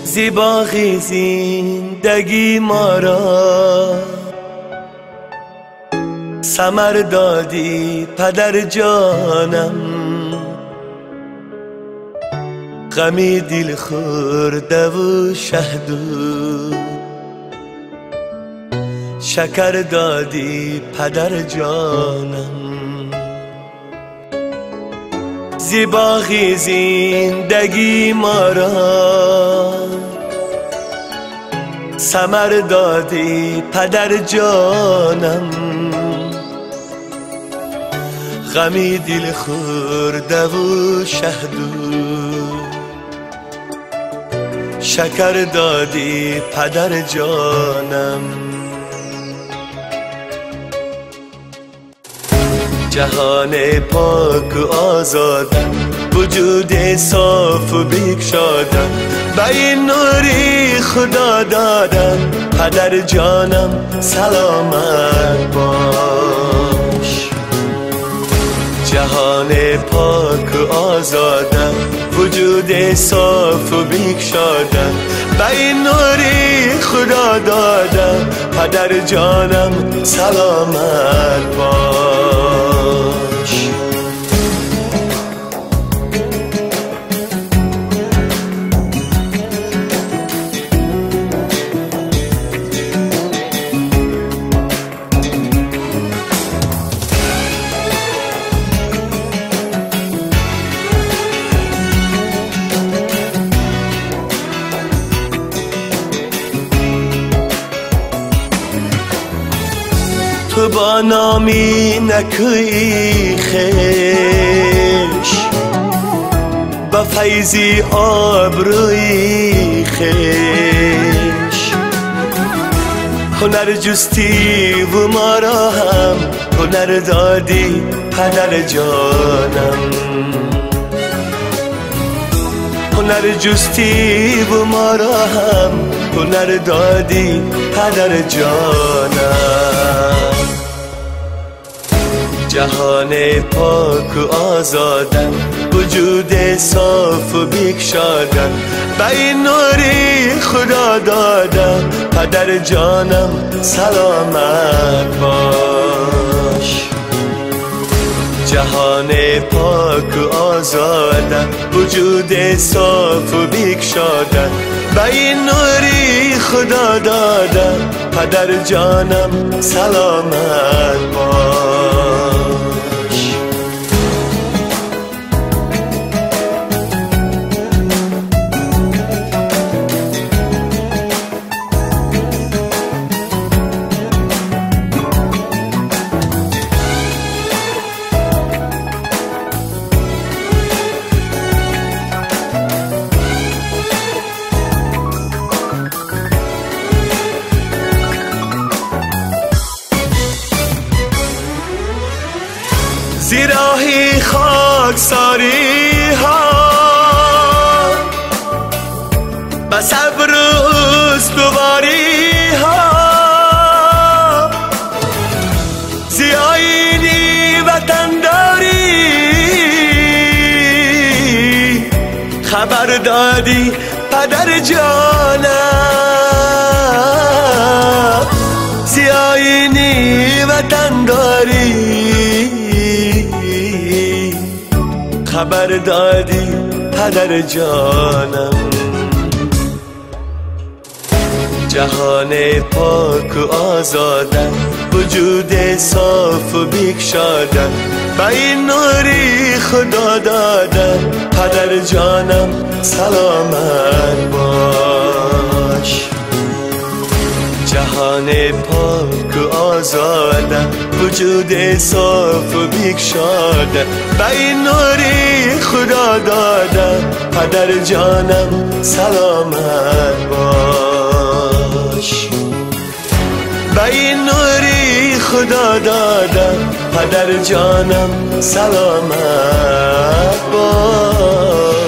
زیباغی زندگی ما را ثمر دادی پدر جانم، غمی دل خورده و شهدو شکر دادی پدر جانم. زیباغی زندگی ما را ثمر دادی پدر جانم، غمی دل خورده و شهدو شکر دادی پدر جانم. جهان پاک و آزادم، وجود صاف و بگشادم، به این نوری خدا دادم پدر جانم سلامت باش. جهان پاک و آزادم، وجود صاف و بگشادم، به این نوری خدا دادم پدر جانم سلامت باش. تو با نامی نکوی خش، با فیضی آبروی خش، هنر جستی و ما را هم هنر دادی پدر جانم. هنر جستی و ما را هم هنر دادی پدر جانم. جهان پاک و آزادم، وجود صاف و بگشادم، به این نوری خدا دادم پدر جانم سلامت باش. جهان پاک و آزادم، وجود صاف و بگشادم، به این نوری خدا دادم پدر جانم سلامت باش. زیراهی خاکساری ها با صبر و استواری ها، زیاینی وطنداری خبر دادی پدر جانم. زیاینی وطنداری خبر دادی پدر جانم. جهان پاک و آزادم، وجود صاف و بگشادم، به این نوری خدا دادم پدر جانم سلامت باش. جهان پاک و آزادم، وجود صاف و بگشادم، به این نوری خدا دادم پدر جانم سلامت باش. به این نوری خدا دادم پدر جانم سلامت باش.